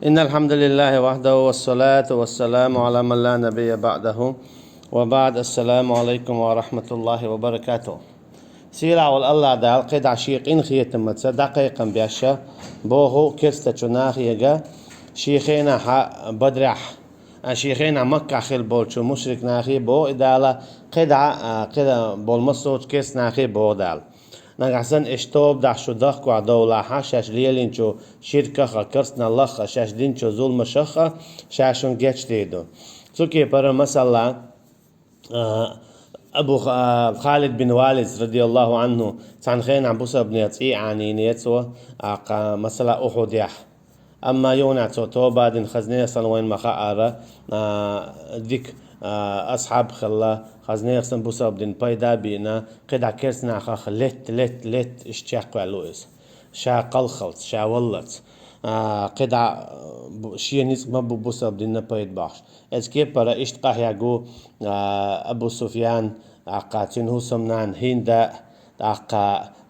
إن الحمد لله وحده والصلاة والسلام على من لا نبي بعده وبعد. السلام عليكم ورحمة الله وبركاته. سيلا والله دا القيد عشيق إن خيتم دقيقا بيشا بوهو كرستا چناخ يجا شيخينا بدرح شيخينا مكة خيل بولشو مشرك ناخي بو إدالا قيد بولمسوج كرس ناخي بو دال نغسن اشتوب دا شو دخ و دولا شاش ليلين شو شركة كرسنا الله شاش دين شو ظلم شخة شاشون جيش ديدو سوكي برا مثلا أبو خالد بن والد رضي الله عنه كان خين عم بوسى بن يطيع عني نيتسو مثلا أحد يح أما يونا تو بعد خزنية سنوين مخاارة ديك أصحاب خلا خزنية سن بوسى بن بايدا بينا قد عكرسنا خا لت اشتياق علويس شا قلخلت شا ولت قد شيء نيس ما بوسى بن بايد باش اسكي برا اشتقاه ياغو أبو سفيان تين هو سمنان هندا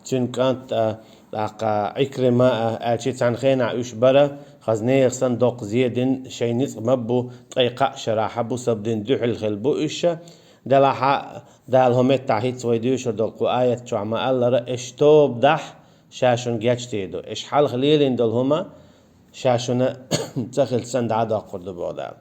تين كانت عكرمة أشي تنخينا عيش برا خزنية صندوق زيدن شيء نيس مبو طيقة شراحة بو سبدين دوحل خلبو إيشا دلها دالهم التعهيد ويديوش دلقو آية شو عما الله اشتوب دح شاشون جاتش تيدو إش حال خليلين دلهما شاشون تخل سند عدا قردو بودال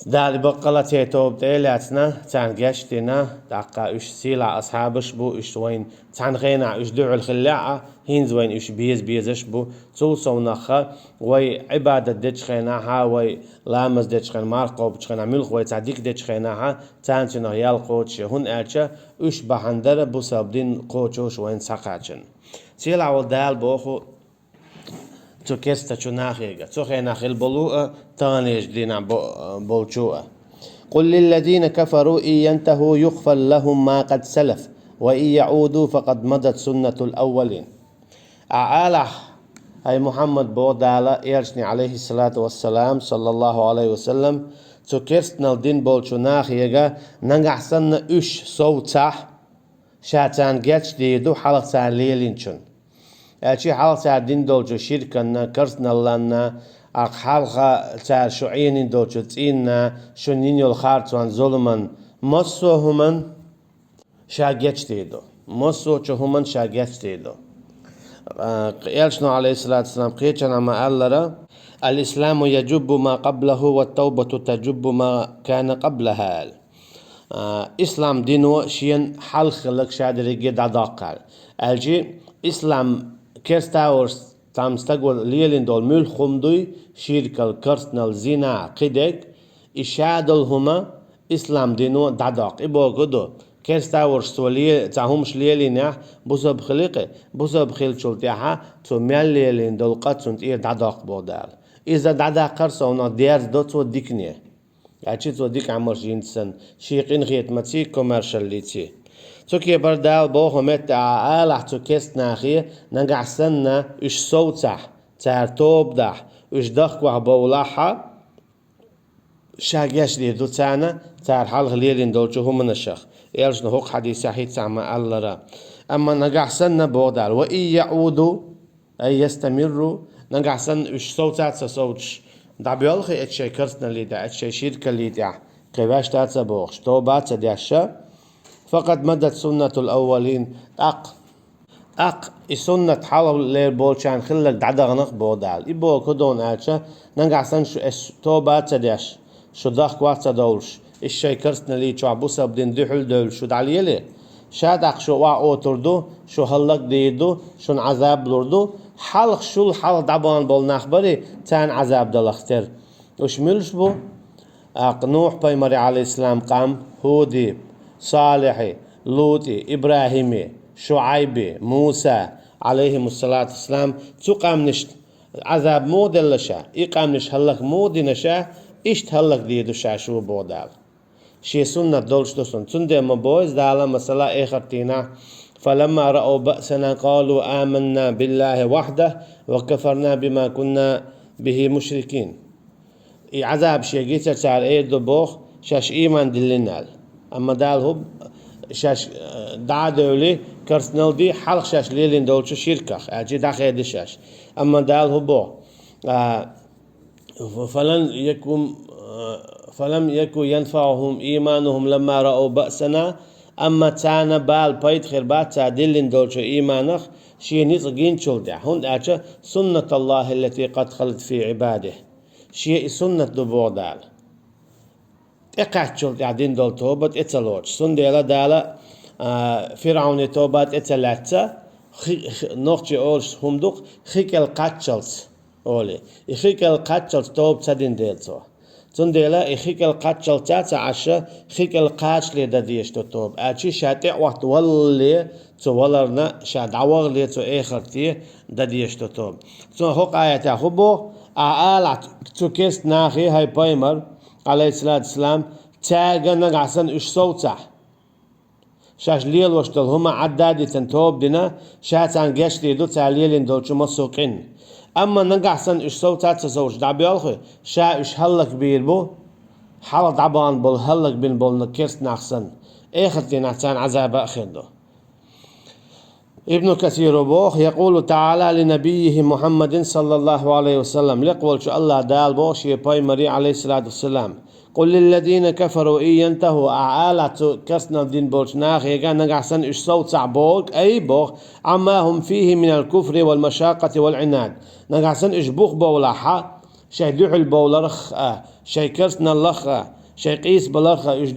دال بقلة توب تيلاتنا تان جاشتنا دقا إش سيلا أصحابش بو إش وين تان غينا إش دعو الخلاعة هينز وين إش بيزش بو توصو نخا وي عبادة ديش خيناها وي لامز ديش خين مارقو بيش خين عملخ وي تعديك ديش خيناها تان تنو يالقوتش هون أرشا إش بحندر بو سابدين قوتشوش وين ساقاتشن سيلا والدال بوخو تو كستا شو ناخيجا تو خينا خيل بلوء تانيش دينا بولشوء قل للذين كفروا إن ينتهوا يغفر لهم ما قد سلف وإن يعودوا فقد مضت سنة الأولين أعالح أي محمد بودالا إيرشني عليه الصلاة والسلام صلى الله عليه وسلم تو كرستنا الدين بولشو ناخيجا ننجحسن إش صوتح شاتان جاتش ديدو حلق سان ليلينشون أشي حال ساعدين دولجو شركنا كرسنا لنا حلقة ساعد شعين دولجو تينا شنين الخارطوان ظلما مصو همن شاگيش تيدو مصو چو همن شاگيش تيدو قيالشنو عليه الصلاة والسلام قيچنا ما ألرا الإسلام يجب ما قبله والتوبة تجب ما كان قبلها إسلام دينو شين حلق لك شادري جدا داقال الجي إسلام كرستاورس تامستقول ليلين دول ملخمدوي شيركال كرسنال زينا قدك إشادل هما إسلام دينو داداق إبو قدو كرستاورس ولي تاهمش ليلين بوزا بخليقه بوزا بخيل شلتيها تو ميال ليلين دول قدسون إيه داداق بودال إذا داداق قرصونا ديارز دو تو ديكنيه يعني تو ديك عمر جينسن شيقين غيت ماتي كوميرشال ليتي توكي بردال بوخو مت عالح تو كست ناخي نقع سنة إش صوتح تار توب دح إش دخ وحبولاحا شاقيش دي دو تانا تار حال غليلين دولشو هم من الشخ إيرش نهوق حديث صحيح تعمى الله أما نقع سنة بودال وإن يعودوا أي يستمروا نقع سنة إش صوتات سصوتش دعبيالخي اتشي كرسنا ليدا اتشي شركة ليدا قواش تاتسا بوخش توبات سدياشا فقد مدت سنة الأولين أق سنة حلو لير بولشان خلك دعدغنق بودال إبو كدون آتشا ننقع سن شو توبات سدياش شو دخ وقت دولش الشي كرسنا لي شو عبوسا بدين دحل دول شو دعليلي شادق شو وا اوتردو شو هلق ديدو شو عذاب لردو حلق شو الحلق دعبان بول نخبري تان عذاب دلختر وش ملش بو نوح بيمري عليه السلام قام هودي صالحي لوطي إبراهيمي شعيبي موسى عليهم الصلاة والسلام تقام نشت عذاب مود اللشا إقام نش هلك مود نشا إشت هلك ديدو شاشو بودال شي سنة دولش دوسن تندي مبويز دالا مسلا إخرتينا فلما رأوا بأسنا قالوا آمنا بالله وحده وكفرنا بما كنا به مشركين عذاب شي جيتا تار ايدو بوخ شاش إيمان دلنال أما دال هو شاش دع دولي كرسنال دي حلق شاش ليلين دولشو شركة أجي داخل دشاش أما دال هو بو فلم يكن ينفعهم إيمانهم لما رأوا بأسنا أما تانا بال بيت خربات تعدلن دولش إيمانخ شي نيزغين شلدع هند أجا سنة الله التي قد خلت في عباده شي سنة دبودال اقعد دين دول توبت اتلوش سنديلا دالا فرعون توبات اتلاتا نوختي اولش همدوق خيك القاتشلت اولي خيك القاتشلت توب تدين ديلتو سنديلا خيك القاتشلت عشا خيك القاتشلي داديش توب اتشي شاتع وقت ولي تو ولرنا شاد عوغلي تو اخرتي داديش توب سو هوق آياتا خبو آلات تو كيست ناخي هاي بايمر عليه الصلاة والسلام تاجنا عسن إيش صوته شاش ليل وشتل هما عدادي تنتوب دنا شات عن جشتي دو تعليل دول شو مسوقين أما نقعسن إيش صوته تزوج دعبيالخي شا إيش هلك بيربو حال دعبان بول هلك بين بول نكرس نحسن إخرتي نحسن عذاب أخيردو ابن كثير بوخ يقول تعالى لنبيه محمد صلى الله عليه وسلم لقول شو الله دال بوخ يباي مري عليه الصلاة والسلام قل للذين كفروا إن ينتهوا أعالة كسنا الدين بوش ناخي كان نقعسن إش صوت بوك أي بوخ عما هم فيه من الكفر والمشاقة والعناد نقعسن إش بوخ بولحا شي دعل بولرخ شي كسنا اللخ شي قيس بلرخ إش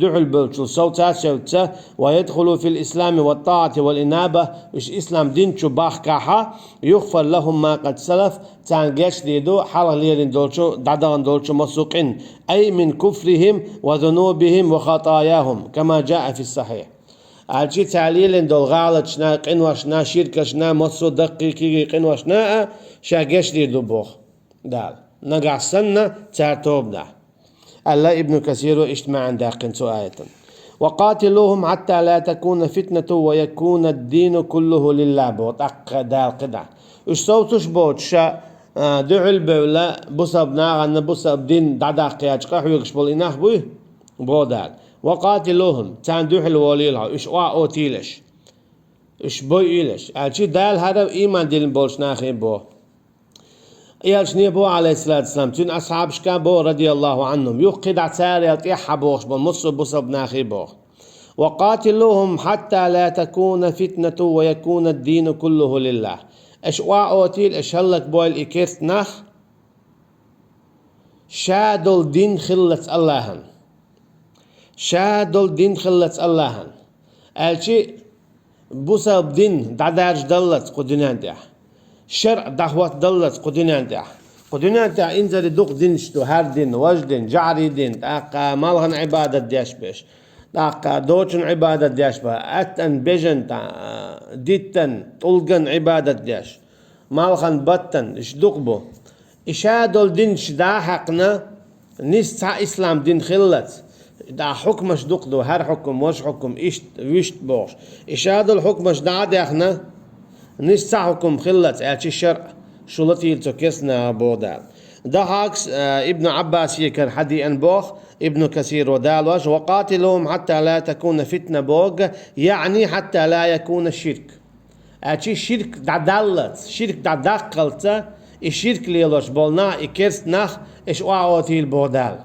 دعل بلشل صوتات شوتا ويدخلوا في الإسلام والطاعة والإنابة إش إسلام دين شو باخ كاحا يغفر لهم ما قد سلف تانجيش ديدو حاله ليلين دولشو دادان دولشو مسوقين أي من كفرهم وذنوبهم وخطاياهم كما جاء في الصحيح عالشي تعليلين دول غالط شنا قنوشنا شركة شنا مصو دقيقي قنوشنا شاقيش ديدو بوخ دال نقع سنة تارتوب دا الله ابن كثير اجتماع عند قنسو آية وقاتلوهم حتى لا تكون فتنة ويكون الدين كله لله بوت دال قدع اش صوتش بوت شا دعل بولا بصب ناغن بصب دين دعدا قياج قحويقش بول إناخ بوي بودال وقاتلوهم تان دعل وليلها اش اوتيلش اش بوي إلش الشي دال هذا إيمان دين بولش ناخي بو يالش نيبو عليه الصلاة والسلام تون أصحاب شكابو رضي الله عنهم يقيد عساري يطيح بوخش بالمصر بصب ناخي بوخ وقاتلوهم حتى لا تكون فتنة ويكون الدين كله لله اش اوتيل اش هلك بويل اكيرت ناخ شادل دين خلت اللهن شادل دين خلت اللهن الشي بصب دين دعدارج دلت قدنان ده شرع دعوات دلت قدنان ده قدنان ده انزل دوق دين شتو هر دين وجدين جعري دين تاقا مالغن عبادة ديش بيش تاقا دوچن عبادة ديش با اتن بيجن تا ديتن طلقن عبادة ديش مالغن بطن اش دوق اشادول دين شدا حقنا نسعى اسلام دين خلت دا حكمش دقدو هر حكم وش حكم إشت ويشت بوش إشاد الحكمش دا داخنا نسعى حكم خلت أشي الشرع شلتي تكسنا بودال ده عكس ابن عباس يكر حدي أن بوخ ابن كثير ودالوش وقاتلهم حتى لا تكون فتنة بوغ يعني حتى لا يكون الشرك أشي الشرك دا دالت شرك دا داقلت الشرك ليلوش بولنا إكرس نخ إش واوتيل بودال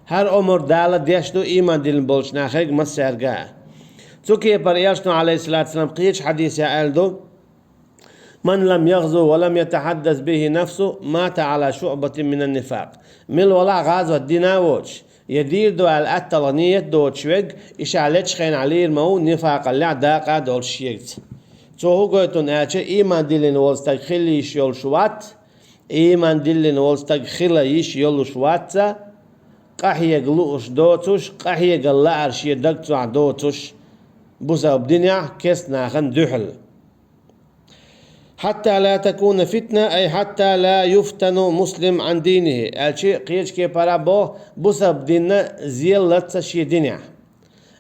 هر عمر دالت ديشتو إيمان دين بولش ناخيق مسيرقا توكي برياشتو عليه الصلاة والسلام قيش حديث يا ألدو من لم يغزو ولم يتحدث به نفسه مات على شعبة من النفاق مل ولا غازو الديناوش يدير دو الأتلانية دو تشويق إش عليش خين عليه مو نفاق اللي عداقا دول شيرت تو هو قويتون آتش إيمان دين والستاق خلي يش يول شوات إيمان دين والستاق خلي يش يول شوات قحية قلوش دوتوش قحية قلا عرشية دكتو دوتوش بوسا بدنيا كيس ناخن دحل حتى لا تكون فتنة أي حتى لا يفتن مسلم عن دينه الشيء قيش كي بارابو بوسا بدنا زيل لتس شي دنيا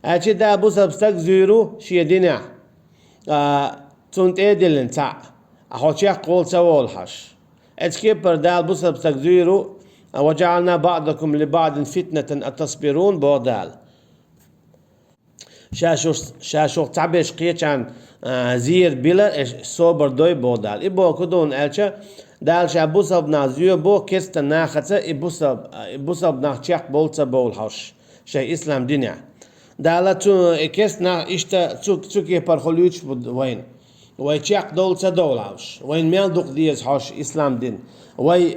الشيء دا بوسا بستك زيرو شي دنيا تونت ايدلن تا أخوشي قول سوالحش اتكي بردال بوسا بستك زيرو وجعلنا بعضكم لبعض فتنة أتصبرون بودال شاشوخ تعبيش قيش عن زير بلا صوبر دوي بودال إبو كدون ألشا دالش ابوسب نازيو بو كست ناخته ابوسب ناخچق بولتا بول هاش شيء اسلام دنيا دالا تو كست نا اشتا تسوكي برخلوش وين وي چق دولتا دولهاش وين ميل دوق ديز هاش اسلام دين وي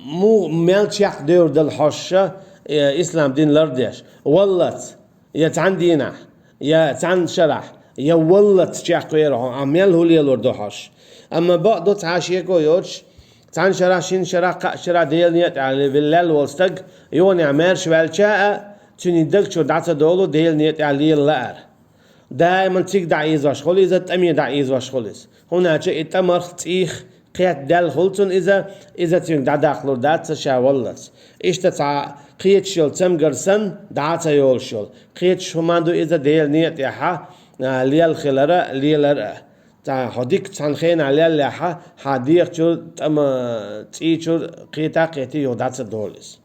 مو ميل چق دور دل هاش اسلام دين لرديش ولت يتعن دينا يا تعن شرح يا ولت چق ويرو عمل هو لي لردو هاش اما بعض تعاشيه كويوش تعن شرح شين شرح قا شرح ديل نيت على بالليل والستق يوني عمر شوالشاء تني دك شو دعت دولو ديل نيت على اللار دائما تيك دعيز واش خليز تأمي دعيز واش خليز هنا شيء تمر تيخ قيت دل خلتون إذا تيك دعخلو دعت شاولت إيش تتع قيت شل تم جرسن دعت يول شل قيت شو ماندو إذا ديل نيت يحا ليل خلرة ليلر تا حديك تنخين على اللحى حديق شو تم تيشو قيتي يودعت دولس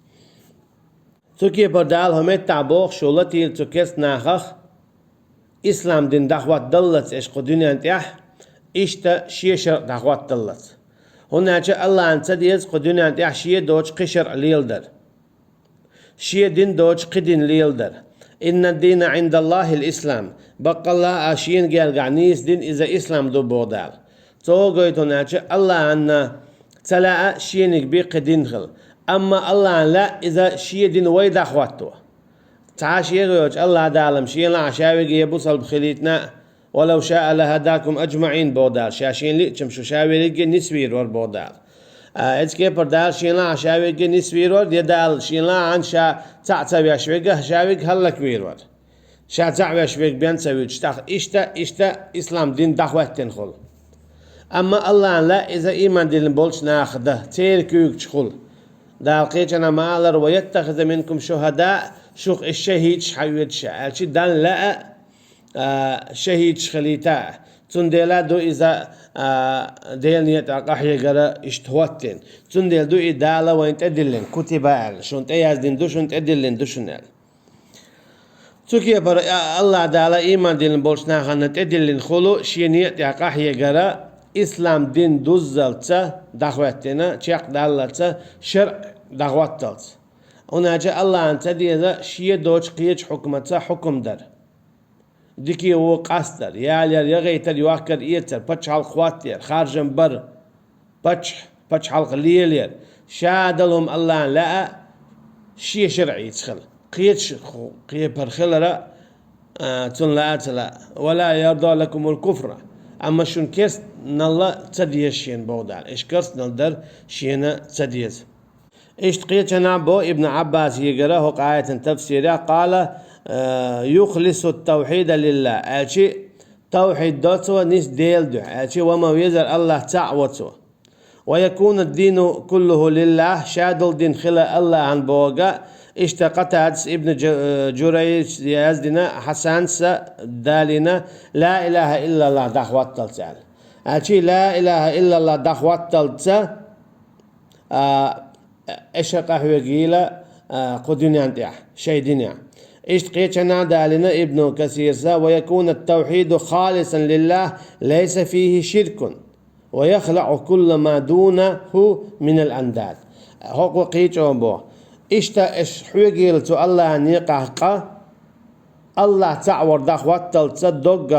توكي بدال همه تابوخ شولتيل توكس ناخخ اسلام دين دعوات دلت ايش قدنيا انتيح اشتا شيشر دعوات دلت هنا جاء الله انت ديز قدنيا انتيح شيه دوج قشر ليلدر شيه دين دوج قدين ليلدر ان الدين عند الله الاسلام بقى الله اشين قال قعنيس دين اذا اسلام دو بودال تو قيت هنا جاء الله ان تلاقى شينك بي قدين خل اما الله لا اذا شيه دين ويدا اخواتو تعاش يغيوش الله دالم شين لا عشاوي يبوصل بخليتنا ولو شاء لهداكم اجمعين بودال شاشين لي تمشو شاوي لي نسوير ور بودال اتسكي بردال شين لا عشاوي نسوير ور يدال شين لا عن شا تعتبي عشوي شاوي هلك وير شا تعبي عشوي بين سوي اشتا اسلام دين دعوات تنخل اما الله لا اذا ايمان دين بولش ناخده تيركوك تشخل دالقيتنا مالر ويتخذ منكم شهداء شوق الشهيد حيوت شعالشي دان لا شهيد خليتا تندلا دو إذا ديل نيت أقاحي قرا اشتوتين تندل دو إدالة وين تدلين كتبال شون تيازدين دو شون تدلين دو شنال توكي بر الله دالا إيمان دين بولشنا خانة تدلين خلو شي نيت أقاحي قرا إسلام دين دوزلتا دعوتنا شيق دالتا شرع دعوتت هنا جاء الله أنت دي شيء دوج قيج حكمته حكم در ديكي هو قاصدر يا غيتر يواكر إيتر بتش على خواتير خارجن بر بتش على قليلير شادلهم الله لا شيء شرعي يدخل قيج برخلرة تن لا ولا يرضى لكم الكفر أما شون كيس نلا تديشين بودال إيش كرس نلدر شينا تديز إيش تقيتنا بو ابن عباس يقرأه قاية تفسيرها قال يخلص التوحيد لله أشي توحيد دوتو نس ديل دو أشي وما يزر الله تعوتو ويكون الدين كله لله شادل دين خلا الله عن بوغا اشتقت ابن جريج يزدنا حسن دالنا لا إله إلا الله دعوات تلتال أشي لا إله إلا الله دعوات تلتال اشقه وقيلة قدنيا انتيح شيء دنيا اشتقيتنا دالنا ابن كثير ويكون التوحيد خالصا لله ليس فيه شرك ويخلع كل ما دونه من الأنداد هو قيتهم بو اشتا اش حوقيلتو الله نيقاقا الله تعور دخوات تصدق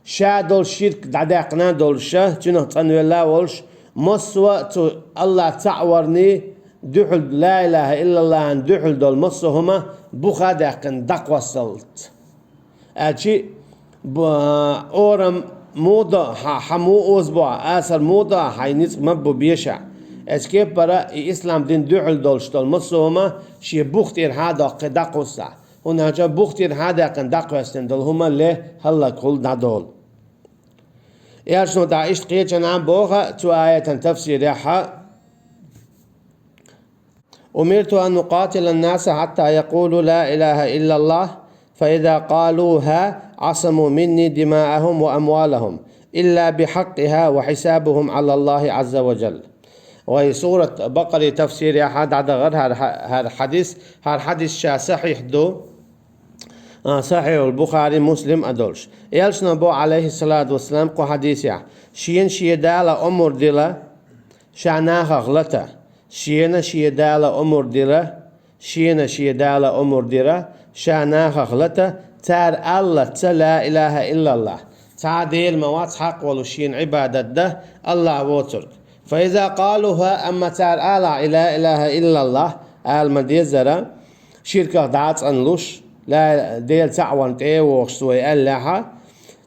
شادول شرك دعداقنا دولشة تنه تنولا ولش مصوى تو الله تعورني دحل لا إله إلا الله عن دحل دول مصهما بخادقن دقوصلت أشي أورم موضة حمو أسبوع أسر موضة حينيس مبو بيشع أسكيب برا إسلام دين دحل دولش دول مصهما شي بختير هذا قدقوصا هنا جا بختير هذا قن دقوصن دول هما ليه هلا كل دول يارشنو داعش قيتشن عن بوغا تو آية تفسيرها أمرت أن نقاتل الناس حتى يقولوا لا إله إلا الله فإذا قالوها عصموا مني دماءهم وأموالهم إلا بحقها وحسابهم على الله عز وجل وهي سورة بقرة تفسير أحد عدا غير هذا حديث شا صحيح دو صحيح البخاري مسلم أدولش يلش نبو عليه الصلاة والسلام قو حديث شيدالة أمور دلا شعناها غلطة شيدالة أمور دلا شيدالة أمور دلا شعناها غلطة تار الله لا إله إلا الله تعديل موات حق ولشين عبادة ده الله وترك فإذا قالوها أما تار لا إله إلا الله المديزرة شركة دعات أنلوش لا ديل تعوان تيوش سوي ألاها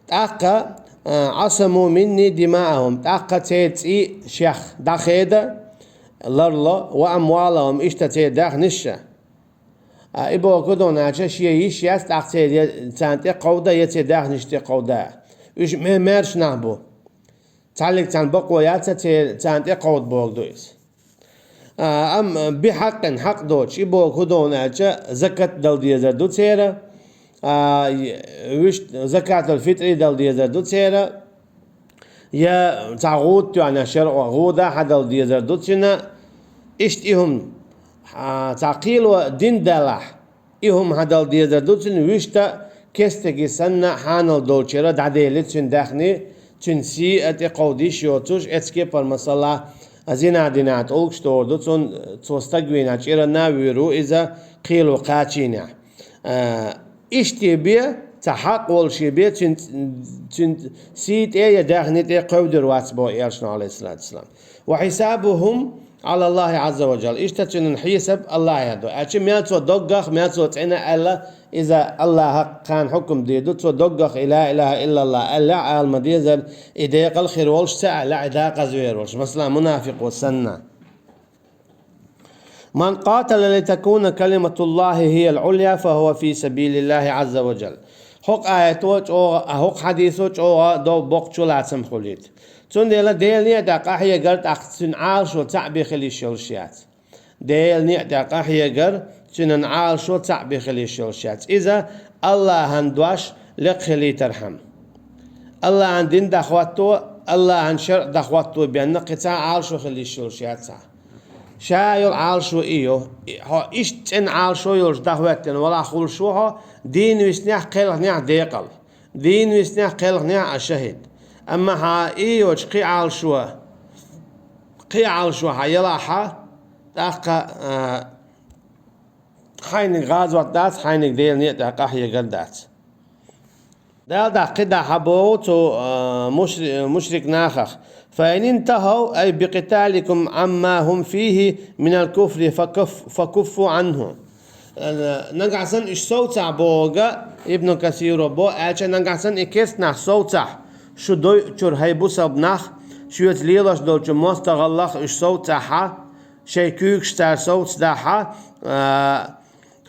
تأقى عصموا مني دماءهم تأقى تيتي شيخ داخيدة لرلا وأموالهم اشتتي داخ نشا إبو كدون عشاش يش يستأقى تانتي قودة يتي داخ نشتي قودة إيش مارش نعبو تعلق تان بقوة ياتي تانتي قود بوك دويس أم بحق حق دوش إبو كدون عشا زكاة دل ديزر دو تيرا وش زكاة الفطر دل ديزر دو تيرا يا تعود يعني شرع غودا حدل ديزر دو تينا إشتهم تعقيل دين دلح إهم هدل ديزر دو تينا وشتا كستجي سنة حانل دولشيرا دعديلت تن داخني تنسي أتي قوديش يوتوش أتسكي بالمصالة أزينا دينات أولكش توردو توستقوينا تشيرا ناويرو إذا قيلو قاتشينا إشتي بيه تحق والشي بيه تن سيت إيه داخنت إيه قودر واتسبو إيرشنا عليه الصلاة والسلام وحسابهم على الله عز وجل إشتتن حساب الله يدو أشي مياتو دقخ مياتو تعنا ألا إذا الله كان حكم ديدو تو دقخ لا إله إلا الله ألا المديزل إديق الخير والش ساعة لا إداق زوير والش مثلا منافق والسنة من قاتل لتكون كلمة الله هي العليا فهو في سبيل الله عز وجل حق آياتوش أو حق حديثوش أو دو بوقتشو لاتسم خليت تون ديلا ديل نيدا قاحية قرد أقتن عارشو تعبي خلي شلشيات ديل نيدا قاحية قرد تنن عارشو تعبي خلي شلشيات إذا الله هندواش لقخلي ترحم الله عندين دخواتو الله عن شرع دخواتو بأن قطع عارشو خلي شلشيات شايل عارشو إيو ها إشتن عارشو يلش دخواتن ولا خلشوها دين ويسنيح قيلغ نيح ديقل دين ويسنيح قيلغ نيح الشهيد أما ها إيوش قي عالشوا حيلاحا تاقا حينك غازوات دات حينك ديل نيت تاقا حي قردات دال دا قدا حبوت مشرك ناخخ فإن انتهوا أي بقتالكم عما هم فيه من الكفر فكفوا عنه نقعسن إش صوتع بوغا ابن كثير بو أعشا نقعسن إكسنا صوتع شو دوي تشور هيبو سبناخ شو يتليلش دول شو مستغلق إش صوتها شي كيكش تار صوت داحا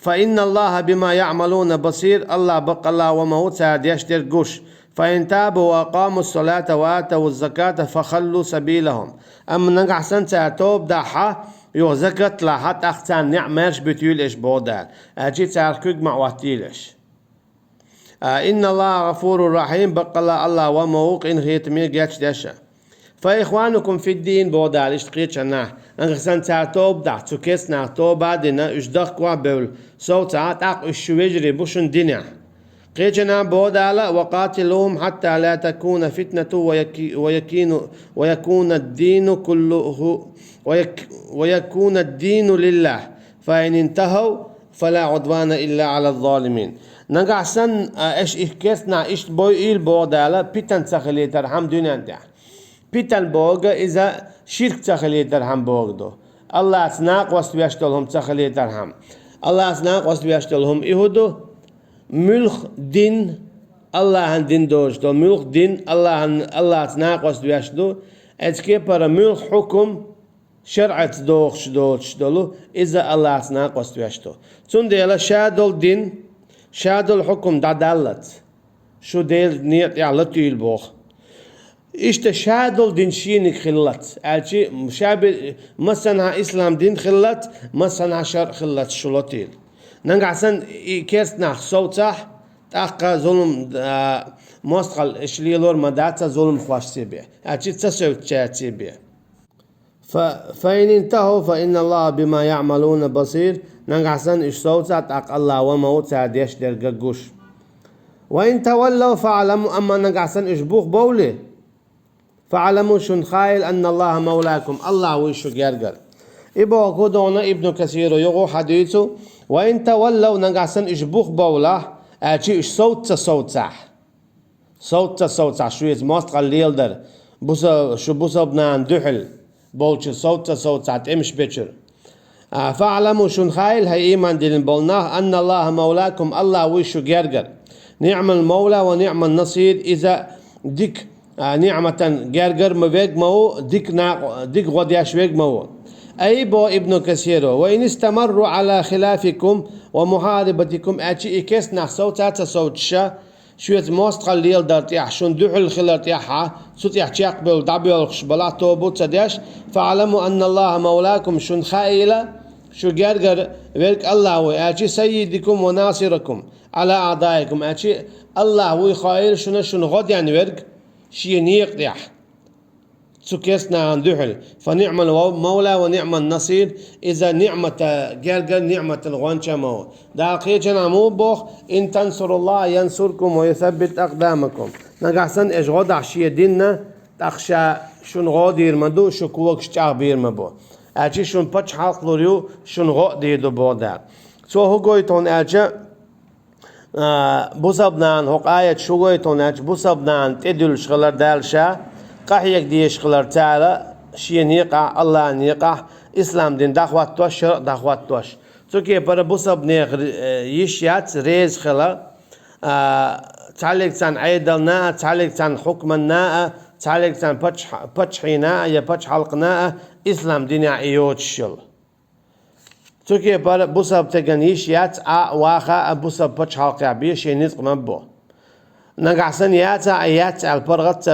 فإن الله بما يعملون بصير الله بق الله وموت ساد يشتر قش فإن تابوا وأقاموا الصلاة وآتوا الزكاة فخلوا سبيلهم أما نقع سنة توب داحا يو زكاة لاحت أختان نعمرش بتيول إش بودال أجي تاركوك مع واتيلش إن الله غفور رحيم بق الله وموق إن غيت مير دشا فإخوانكم في الدين بودال إشتقيت شناه أنغسان تعتوب دع تكس نعتوب بعدنا إشدق وابل صوت عتق إشويجري بوشن دينع قيتنا بودال وقاتلهم حتى لا تكون فتنة ويكون الدين كله ويكون الدين لله فإن انتهوا فلا عدوان إلا على الظالمين نقعسن إش إكسنا إش بويل بودال بيتن تخلي ترحم دنيا دع بيتن بوغا إذا شرك تخلي ترحم بوغدو الله أسناق وستبيشتلهم تخلي ترحم الله أسناق وستبيشتلهم إهدو ملخ دين الله عن دين دوجدو ملخ دين الله أسناق وستبيشتلو أتكي برا ملخ حكم شرعت دوغشدولو إذا الله أسناق وستبيشتلو تون ديلا شادل دين شادل حكم دادلت شو ديل نيت يعلتو يلبوخ إشتا شادل دين شينك خلت ألشي مشابه مثلا إسلام دين خلت مثلا شرع خلت شلوتيل نقعسن كيرسنا صوتح تاقا ظلم مستقل إشليلور مداتا ظلم خواش سيبه ألشي تسوي تشات سيبه فإن انتهوا فإن الله بما يعملون بصير نقعسن إش صوتح تاق الله وموت ساديش درقاقوش وإن تولوا فاعلموا أما نقعسن إش بوخ بولي فاعلموا شن خايل أن الله مولاكم الله ويشو جرجر إبو كودونا ابن كثير يغو حديثه وإن تولوا نقاسن إشبوخ بولا أشي إش صوت صوت شو يزماست قليل در بوسا شو بوسا بنان دحل بولش صوت إمش بيشر فاعلموا شن خايل هي إيمان دين بولناه أن الله مولاكم الله ويشو جرجر نعم المولى ونعم النصير إذا ديك نعمة جرجر مبيج مو ديك غدياش بيج مو أي بو ابن كثير وإن استمروا على خلافكم ومحاربتكم أتي إكس نحصوت صوتشا شوية موست قليل دارتيح شون دحل خلارتيحها سوتيح تيقبل دابيل خشبلا توبو تداش فاعلموا أن الله مولاكم شون خائلة شو جرجر ويرك الله وأتي سيدكم وناصركم على أعدائكم أتي الله ويخائل شون غد يعني ويرك شي نيقدح تسكسنا عن دحل فنعم المولى ونعم النصير إذا نعمة جرجر نعمة الغنشة مو داقيتنا مو بوخ إن تنصروا الله ينصركم ويثبت أقدامكم نقحسن إيش غد عشية ديننا تخشى شون غادير مدو شو كوك شعبير مبو أشي شون بتش حلق لوريو شون غادي دو بودا سو هو قويتون أشي بوسابنان هوق آية شو قويتون أشي بوسابنان تدل شغلر دالشا قحيك ديش خلر تعالى شيء نيقع الله نيقع إسلام دين دعوات توش شرع دعوات توش توكي برا بوسب نيق يشيات ريز خلا تعلق تان عيدلنا تعلق تان حكمنا تعلق تان بتشحينا يا بتش حلقنا إسلام دين عيوت شل توكي برا بوسب تجن يشيات واخا بوسب بتش حلق عبيه شيء نزق مبو نقعسن ياتا آيات البرغت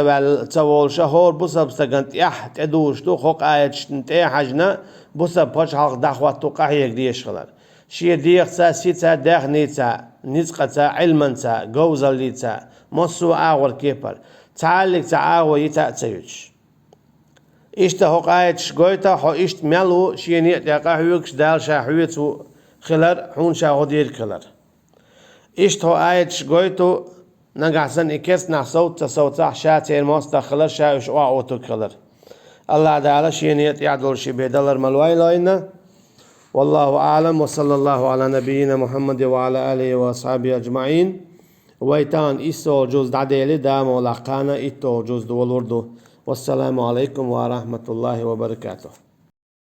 تول شهور بوسب سجنت يح تدوش تو خق آيات شنتي حجنا بوسب بوش حق دعوات توقع هيك ديش خلال شيء ديخ تا سيتا داخ نيتا نزقتا علما تا جوزا ليتا مصو آور كيبر تعلق تعاوى يتا تيوش إشتا حق آيات شقويتا حو إشت ملو شيء نيت يقع هيوكش دال شاحويتو خلال حون شاهدير خلال إشت حق آيات شقويتو نقعسن إكس نحصوت تصوت شاتين ماست خلر شاوش أوتو خلر الله تعالى شينيت يعدل شي بيدلر ملواي لاينا والله أعلم وصلى الله على نبينا محمد وعلى آله وأصحابه أجمعين ويتان إيسو جوز دعديلي دام ولاقانا إيتو جوز دولوردو والسلام عليكم ورحمة الله وبركاته